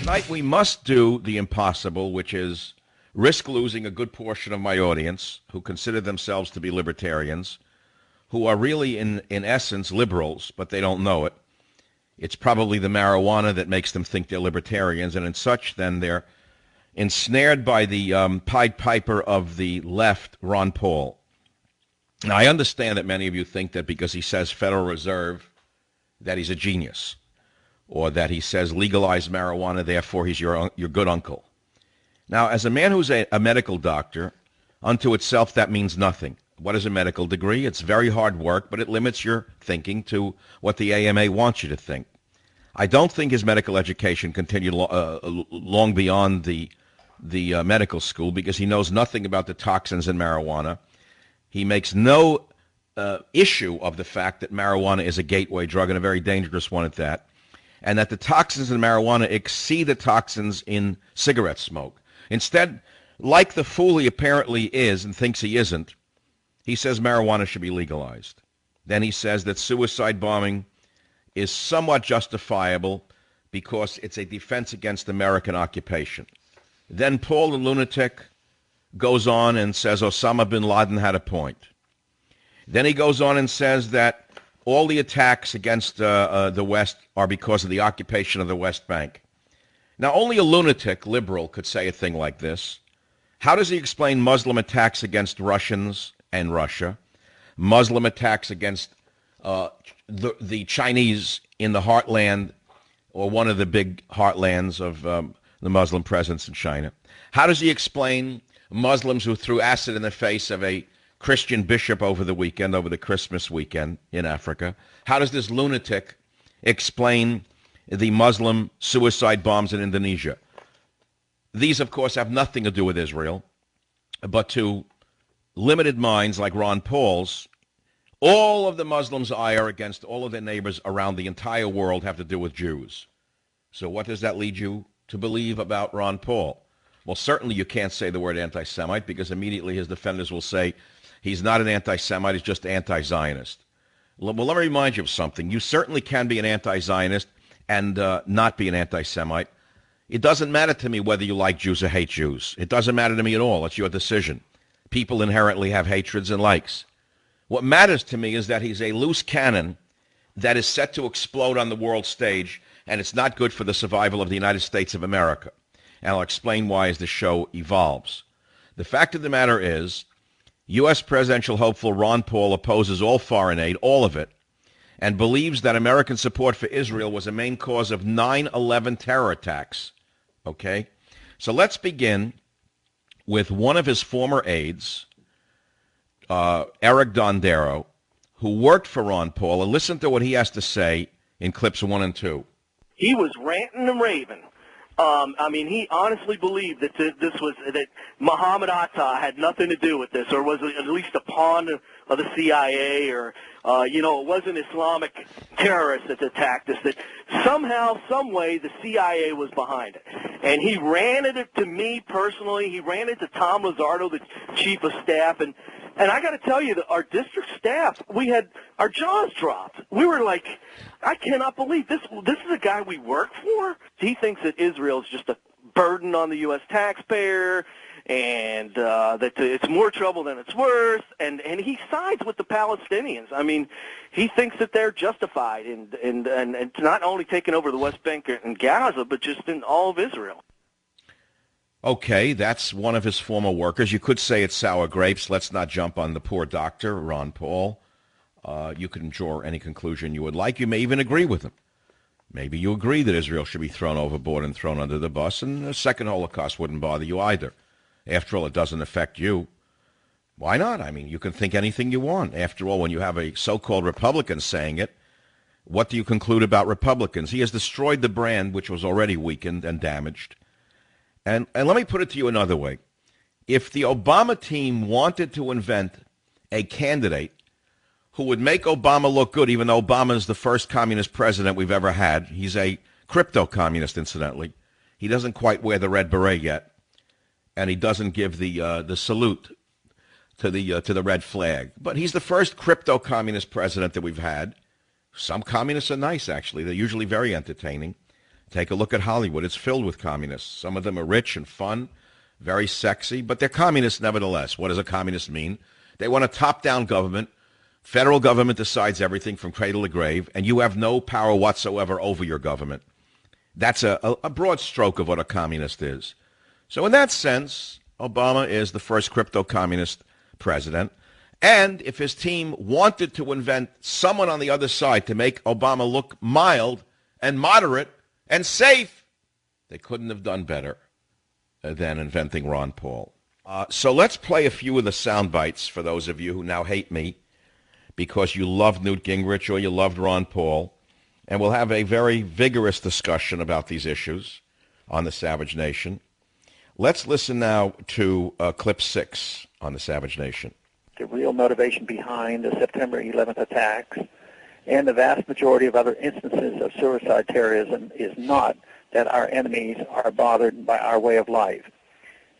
Tonight we must do the impossible, which is risk losing a good portion of my audience who consider themselves to be libertarians, who are really in essence liberals, but they don't know it. It's probably the marijuana that makes them think they're libertarians, and in such, then, they're ensnared by the Pied Piper of the left, Ron Paul. Now, I understand that many of you think that because he says Federal Reserve, that he's a genius, or that he says legalize marijuana, therefore he's your good uncle. Now, as a man who's a medical doctor, unto itself that means nothing. What is a medical degree? It's very hard work, but it limits your thinking to what the AMA wants you to think. I don't think his medical education continued long beyond the medical school because he knows nothing about the toxins in marijuana. He makes no issue of the fact that marijuana is a gateway drug and a very dangerous one at that, and that the toxins in marijuana exceed the toxins in cigarette smoke. Instead, like the fool he apparently is and thinks he isn't, he says marijuana should be legalized. Then he says that suicide bombing is somewhat justifiable because it's a defense against American occupation. Then Paul, the lunatic, goes on and says Osama bin Laden had a point. Then he goes on and says that all the attacks against the West are because of the occupation of the West Bank. Now, only a lunatic liberal could say a thing like this. How does he explain Muslim attacks against Russians and Russia, Muslim attacks against the Chinese in the heartland, or one of the big heartlands of the Muslim presence in China? How does he explain Muslims who threw acid in the face of a Christian bishop over the weekend, over the Christmas weekend in Africa? How does this lunatic explain the Muslim suicide bombs in Indonesia? These, of course, have nothing to do with Israel, but to limited minds like Ron Paul's, all of the Muslims' ire against all of their neighbors around the entire world have to do with Jews. So what does that lead you to believe about Ron Paul? Well, certainly you can't say the word anti-Semite because immediately his defenders will say he's not an anti-Semite, he's just anti-Zionist. Well, let me remind you of something. You certainly can be an anti-Zionist and not be an anti-Semite. It doesn't matter to me whether you like Jews or hate Jews. It doesn't matter to me at all. It's your decision. People inherently have hatreds and likes. What matters to me is that he's a loose cannon that is set to explode on the world stage, and it's not good for the survival of the United States of America. And I'll explain why as the show evolves. The fact of the matter is, U.S. presidential hopeful Ron Paul opposes all foreign aid, all of it, and believes that American support for Israel was a main cause of 9/11 terror attacks. Okay? So let's begin with one of his former aides, Eric Dondero, who worked for Ron Paul, and listen to what he has to say in clips 1 and 2. He was ranting and raving. I mean, he honestly believed that that Muhammad Atta had nothing to do with this, or was at least a pawn of the CIA, or it wasn't Islamic terrorists that attacked us. That somehow, some way, the CIA was behind it, and he ran it to me personally. He ran it to Tom Lazzardo, the chief of staff, and I got to tell you that our district staff, we had our jaws dropped. We were like, I cannot believe this. This is a guy we work for. He thinks that Israel is just a burden on the U.S. taxpayer, and that it's more trouble than it's worth. And he sides with the Palestinians. I mean, he thinks that they're justified in not only taking over the West Bank and Gaza, but just in all of Israel. Okay, that's one of his former workers. You could say it's sour grapes. Let's not jump on the poor doctor, Ron Paul. You can draw any conclusion you would like. You may even agree with him. Maybe you agree that Israel should be thrown overboard and thrown under the bus, and the second Holocaust wouldn't bother you either. After all, it doesn't affect you. Why not? I mean, you can think anything you want. After all, when you have a so-called Republican saying it, what do you conclude about Republicans? He has destroyed the brand, which was already weakened and damaged. And let me put it to you another way. If the Obama team wanted to invent a candidate who would make Obama look good, even though Obama is the first communist president we've ever had, he's a crypto-communist, incidentally. He doesn't quite wear the red beret yet, and he doesn't give the salute to the red flag. But he's the first crypto-communist president that we've had. Some communists are nice, actually. They're usually very entertaining. Take a look at Hollywood. It's filled with communists. Some of them are rich and fun, very sexy, but they're communists nevertheless. What does a communist mean? They want a top-down government. Federal government decides everything from cradle to grave, and you have no power whatsoever over your government. That's a broad stroke of what a communist is. So in that sense, Obama is the first crypto-communist president. And if his team wanted to invent someone on the other side to make Obama look mild and moderate and safe, they couldn't have done better than inventing Ron Paul. So let's play a few of the sound bites for those of you who now hate me because you loved Newt Gingrich or you loved Ron Paul. And we'll have a very vigorous discussion about these issues on the Savage Nation. Let's listen now to clip 6 on the Savage Nation. The real motivation behind the September 11th attacks and the vast majority of other instances of suicide terrorism is not that our enemies are bothered by our way of life.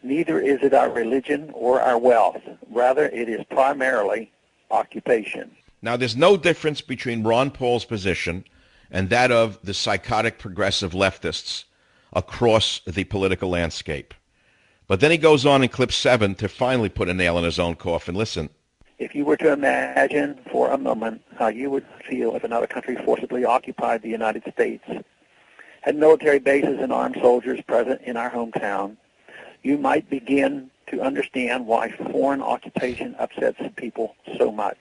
Neither is it our religion or our wealth. Rather, it is primarily occupation. Now, there's no difference between Ron Paul's position and that of the psychotic progressive leftists across the political landscape. But then he goes on in clip 7 to finally put a nail in his own coffin. Listen. If you were to imagine for a moment how you would feel if another country forcibly occupied the United States, had military bases and armed soldiers present in our hometown, you might begin to understand why foreign occupation upsets people so much.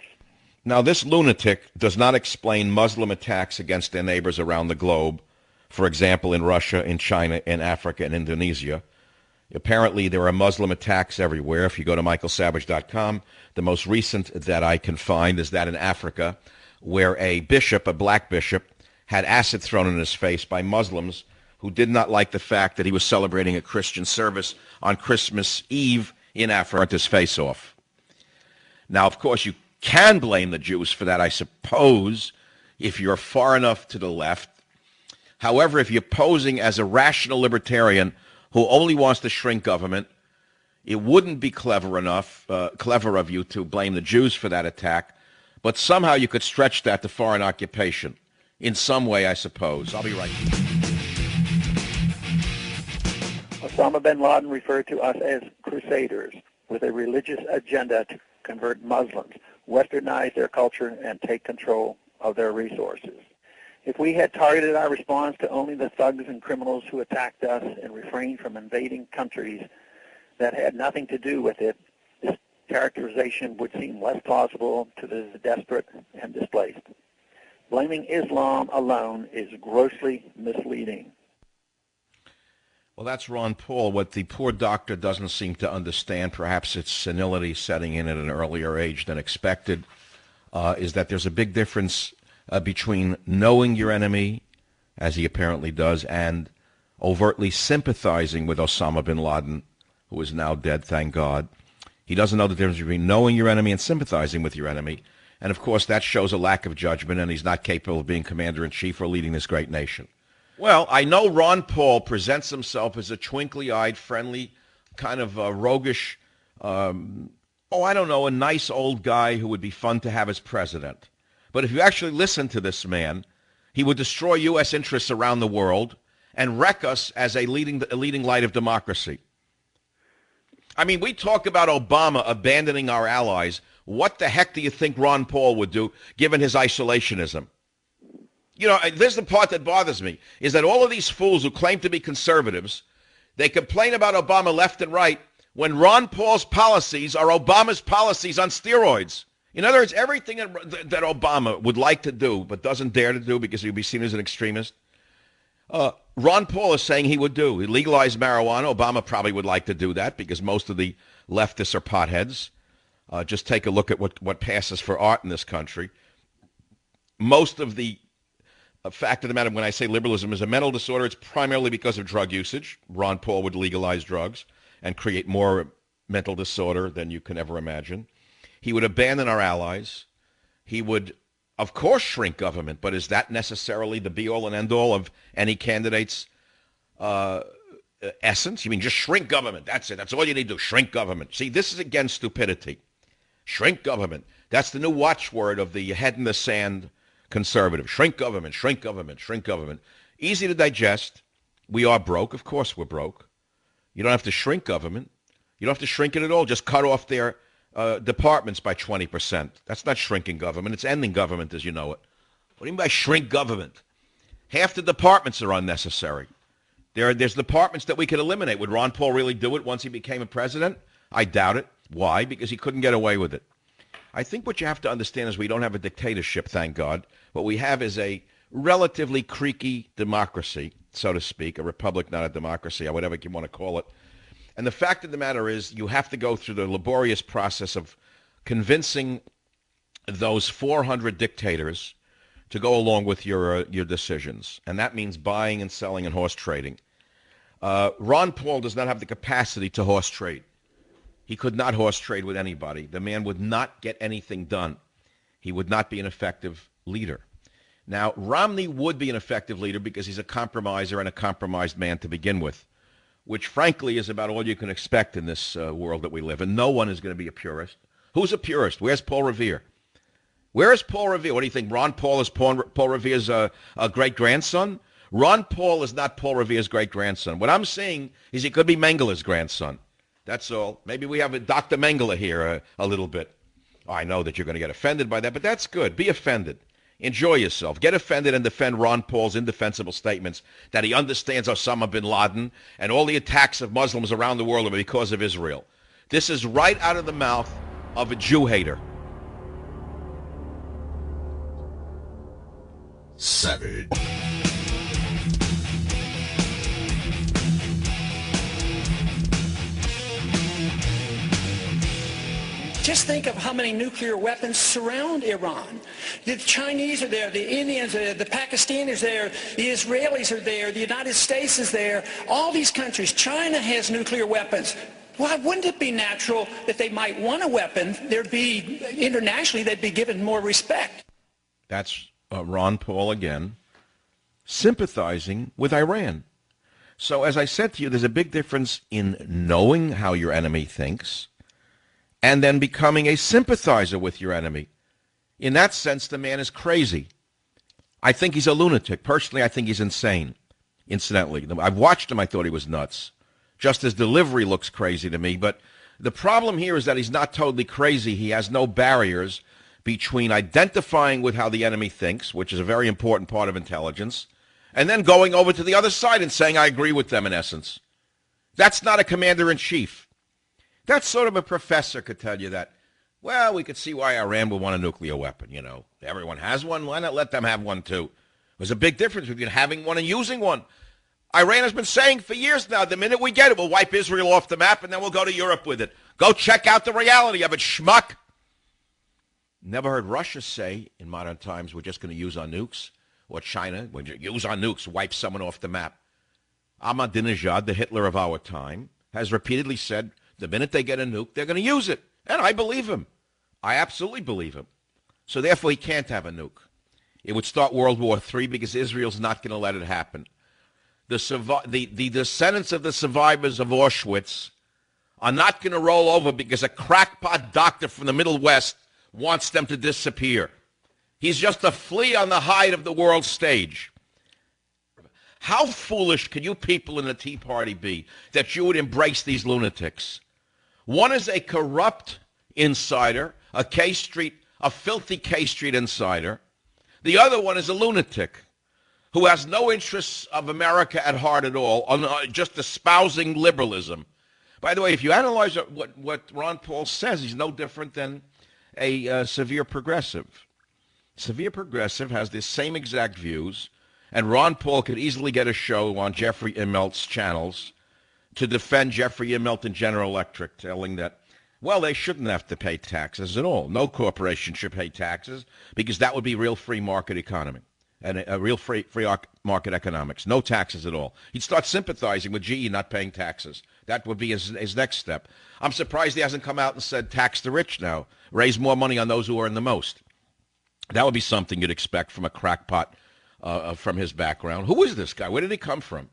Now, this lunatic does not explain Muslim attacks against their neighbors around the globe, for example, in Russia, in China, in Africa, and Indonesia. Apparently, there are Muslim attacks everywhere. If you go to michaelsavage.com, the most recent that I can find is that in Africa, where a bishop, a black bishop, had acid thrown in his face by Muslims who did not like the fact that he was celebrating a Christian service on Christmas Eve in Africa, burnt his face off. Now, of course, you can blame the Jews for that, I suppose, if you're far enough to the left. However, if you're posing as a rational libertarian who only wants to shrink government, it wouldn't be clever of you to blame the Jews for that attack, but somehow you could stretch that to foreign occupation. In some way, I suppose. I'll be right back. Osama bin Laden referred to us as crusaders with a religious agenda to convert Muslims, westernize their culture, and take control of their resources. If we had targeted our response to only the thugs and criminals who attacked us and refrained from invading countries that had nothing to do with it, this characterization would seem less plausible to the desperate and displaced. Blaming Islam alone is grossly misleading. Well, that's Ron Paul. What the poor doctor doesn't seem to understand, perhaps it's senility setting in at an earlier age than expected, is that there's a big difference between knowing your enemy, as he apparently does, and overtly sympathizing with Osama bin Laden, who is now dead, thank God. He doesn't know the difference between knowing your enemy and sympathizing with your enemy. And, of course, that shows a lack of judgment, and he's not capable of being commander-in-chief or leading this great nation. Well, I know Ron Paul presents himself as a twinkly-eyed, friendly, kind of roguish, a nice old guy who would be fun to have as president. But if you actually listen to this man, he would destroy U.S. interests around the world and wreck us as a leading light of democracy. I mean, we talk about Obama abandoning our allies. What the heck do you think Ron Paul would do, given his isolationism? You know, this is the part that bothers me, is that all of these fools who claim to be conservatives, they complain about Obama left and right when Ron Paul's policies are Obama's policies on steroids. In other words, everything that Obama would like to do but doesn't dare to do because he would be seen as an extremist, Ron Paul is saying he would do. He legalized marijuana. Obama probably would like to do that because most of the leftists are potheads. Just take a look at what passes for art in this country. Most of the fact of the matter, when I say liberalism is a mental disorder, it's primarily because of drug usage. Ron Paul would legalize drugs and create more mental disorder than you can ever imagine. He would abandon our allies. He would, of course, shrink government, but is that necessarily the be-all and end-all of any candidate's essence? You mean just shrink government? That's it. That's all you need to do, shrink government. See, this is again stupidity. Shrink government. That's the new watchword of the head-in-the-sand conservative. Shrink government, shrink government, shrink government. Easy to digest. We are broke. Of course we're broke. You don't have to shrink government. You don't have to shrink it at all. Just cut off their departments by 20%. That's not shrinking government. It's ending government as you know it. What do you mean by shrink government? Half the departments are unnecessary. There's departments that we could eliminate. Would Ron Paul really do it once he became a president? I doubt it. Why? Because he couldn't get away with it. I think what you have to understand is we don't have a dictatorship, thank God. What we have is a relatively creaky democracy, so to speak, a republic, not a democracy, or whatever you want to call it. And the fact of the matter is you have to go through the laborious process of convincing those 400 dictators to go along with your decisions. And that means buying and selling and horse trading. Ron Paul does not have the capacity to horse trade. He could not horse trade with anybody. The man would not get anything done. He would not be an effective leader. Now, Romney would be an effective leader because he's a compromiser and a compromised man to begin with, which frankly is about all you can expect in this world that we live in. No one is going to be a purist. Who's a purist? Where's Paul Revere? Where is Paul Revere? What do you think? Ron Paul is Paul Revere's great-grandson? Ron Paul is not Paul Revere's great-grandson. What I'm saying is he could be Mengele's grandson. That's all. Maybe we have a Dr. Mengele here a little bit. Oh, I know that you're going to get offended by that, but that's good. Be offended. Enjoy yourself. Get offended and defend Ron Paul's indefensible statements that he understands Osama bin Laden and all the attacks of Muslims around the world are because of Israel. This is right out of the mouth of a Jew hater. Savage. Just think of how many nuclear weapons surround Iran. The Chinese are there, the Indians are there, the Pakistanis are there, the Israelis are there, the United States is there. All these countries. China has nuclear weapons. Why wouldn't it be natural that they might want a weapon? There'd be, internationally, they'd be given more respect. That's Ron Paul again, sympathizing with Iran. So as I said to you, there's a big difference in knowing how your enemy thinks and then becoming a sympathizer with your enemy. In that sense, the man is crazy. I think he's a lunatic. Personally, I think he's insane. Incidentally, I've watched him. I thought he was nuts. Just his delivery looks crazy to me. But the problem here is that he's not totally crazy. He has no barriers between identifying with how the enemy thinks, which is a very important part of intelligence, and then going over to the other side and saying, I agree with them in essence. That's not a commander-in-chief. That sort of a professor could tell you that, well, we could see why Iran would want a nuclear weapon, you know. Everyone has one. Why not let them have one, too? There's a big difference between having one and using one. Iran has been saying for years now, the minute we get it, we'll wipe Israel off the map, and then we'll go to Europe with it. Go check out the reality of it, schmuck. Never heard Russia say, in modern times, we're just going to use our nukes. Or China, we'll use our nukes, wipe someone off the map. Ahmadinejad, the Hitler of our time, has repeatedly said, the minute they get a nuke, they're going to use it. And I believe him. I absolutely believe him. So therefore, he can't have a nuke. It would start World War III because Israel's not going to let it happen. The descendants of the survivors of Auschwitz are not going to roll over because a crackpot doctor from the Middle West wants them to disappear. He's just a flea on the hide of the world stage. How foolish can you people in the Tea Party be that you would embrace these lunatics? One is a corrupt insider, a filthy K Street insider. The other one is a lunatic who has no interests of America at heart at all, just espousing liberalism. By the way, if you analyze what Ron Paul says, he's no different than a severe progressive. Severe progressive has the same exact views, and Ron Paul could easily get a show on Jeffrey Immelt's channels to defend Jeffrey Immelt and General Electric, telling that, well, they shouldn't have to pay taxes at all. No corporation should pay taxes because that would be real free market economy and a real free market economics. No taxes at all. He'd start sympathizing with GE not paying taxes. That would be his next step. I'm surprised he hasn't come out and said tax the rich now. Raise more money on those who earn the most. That would be something you'd expect from a crackpot from his background. Who is this guy? Where did he come from?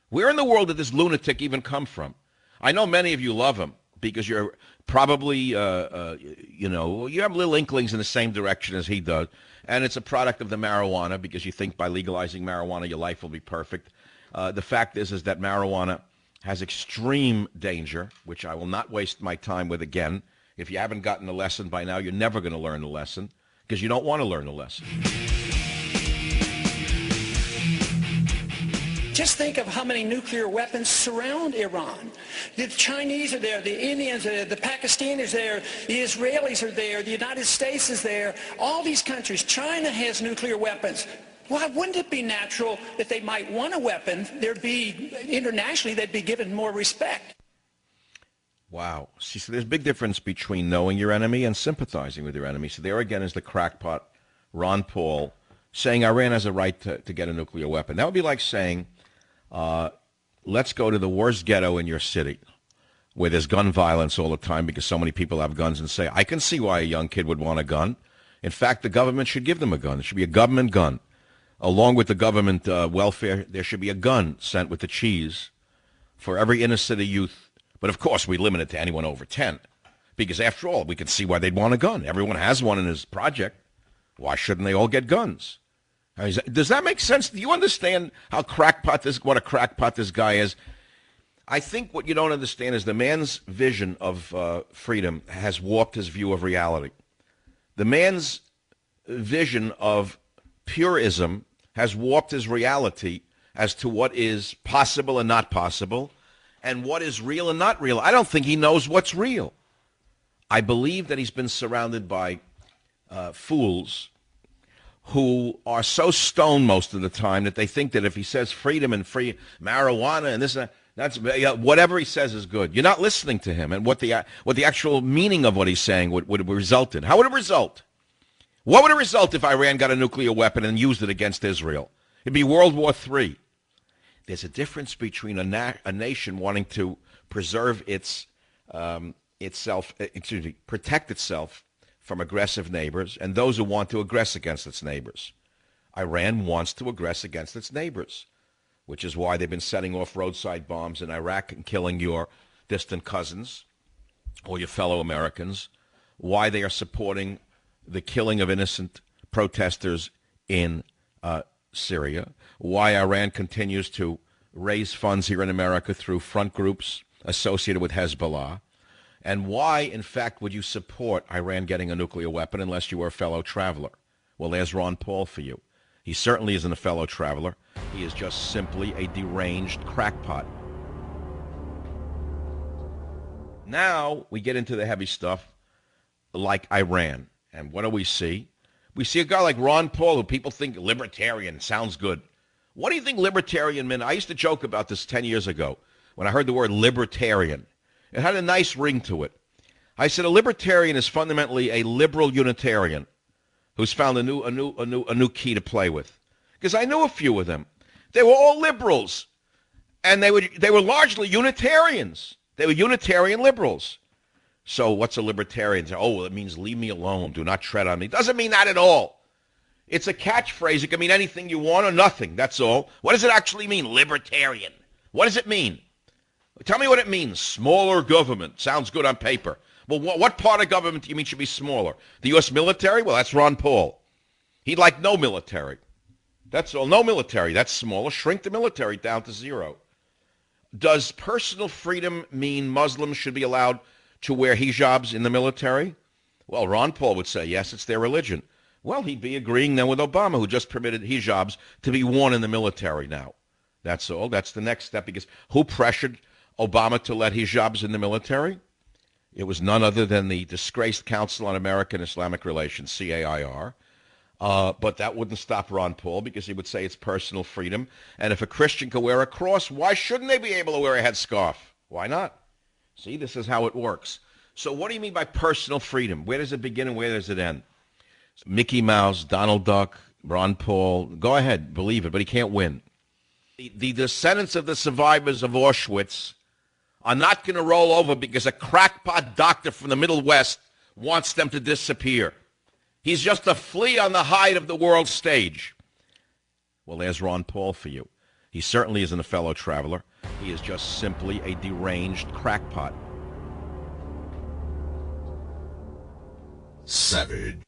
Where in the world did this lunatic even come from? I know many of you love him. because you're probably, you have little inklings in the same direction as he does. And it's a product of the marijuana because you think by legalizing marijuana, your life will be perfect. The fact is that marijuana has extreme danger, which I will not waste my time with again. If you haven't gotten the lesson by now, you're never going to learn the lesson because you don't want to learn the lesson. Just think of how many nuclear weapons surround Iran. The Chinese are there, the Indians are there, the Pakistanis are there, the Israelis are there, the United States is there. All these countries. China has nuclear weapons. Why wouldn't it be natural that they might want a weapon? There'd be, internationally, they'd be given more respect. Wow. See, so there's a big difference between knowing your enemy and sympathizing with your enemy. So there again is the crackpot, Ron Paul, saying Iran has a right to get a nuclear weapon. That would be like saying, let's go to the worst ghetto in your city where there's gun violence all the time because so many people have guns and say, I can see why a young kid would want a gun. In fact, the government should give them a gun. It should be a government gun. Along with the government welfare, there should be a gun sent with the cheese for every inner city youth. But, of course, we limit it to anyone over 10 because, after all, we can see why they'd want a gun. Everyone has one in his project. Why shouldn't they all get guns? Does that make sense? Do you understand what a crackpot this guy is? I think what you don't understand is the man's vision of freedom has warped his view of reality. The man's vision of purism has warped his reality as to what is possible and not possible and what is real and not real. I don't think he knows what's real. I believe that he's been surrounded by fools who are so stoned most of the time that they think that if he says freedom and free marijuana and this and that's whatever he says is good. You're not listening to him and what the actual meaning of what he's saying would result in. How would it result? What would it result if Iran got a nuclear weapon and used it against Israel? It'd be World War III. There's a difference between a nation wanting to preserve protect itself from aggressive neighbors and those who want to aggress against its neighbors. Iran wants to aggress against its neighbors, which is why they've been setting off roadside bombs in Iraq and killing your distant cousins or your fellow Americans, why they are supporting the killing of innocent protesters in Syria, why Iran continues to raise funds here in America through front groups associated with Hezbollah, and why, in fact, would you support Iran getting a nuclear weapon unless you were a fellow traveler? Well, there's Ron Paul for you. He certainly isn't a fellow traveler. He is just simply a deranged crackpot. Now we get into the heavy stuff like Iran. And what do we see? We see a guy like Ron Paul who people think libertarian sounds good. What do you think libertarian meant? I used to joke about this 10 years ago when I heard the word libertarian. It had a nice ring to it. I said a libertarian is fundamentally a liberal Unitarian who's found a new key to play with. Because I knew a few of them. They were all liberals, and they were largely Unitarians. They were Unitarian liberals. So what's a libertarian? Oh, well, it means leave me alone. Do not tread on me. Doesn't mean that at all. It's a catchphrase. It can mean anything you want or nothing. That's all. What does it actually mean, libertarian? What does it mean? Tell me what it means. Smaller government. Sounds good on paper. Well, what part of government do you mean should be smaller? The U.S. military? Well, that's Ron Paul. He'd like no military. That's all. No military. That's smaller. Shrink the military down to zero. Does personal freedom mean Muslims should be allowed to wear hijabs in the military? Well, Ron Paul would say, yes, it's their religion. Well, he'd be agreeing then with Obama, who just permitted hijabs to be worn in the military now. That's all. That's the next step, because who pressured Obama to let hijabs in the military? It was none other than the disgraced Council on American Islamic Relations, CAIR. But that wouldn't stop Ron Paul, because he would say it's personal freedom. And if a Christian could wear a cross, why shouldn't they be able to wear a headscarf? Why not? See, this is how it works. So what do you mean by personal freedom? Where does it begin and where does it end? Mickey Mouse, Donald Duck, Ron Paul, go ahead, believe it, but he can't win. The descendants of the survivors of Auschwitz are not going to roll over because a crackpot doctor from the Middle West wants them to disappear. He's just a flea on the hide of the world stage. Well, there's Ron Paul for you. He certainly isn't a fellow traveler. He is just simply a deranged crackpot. Savage.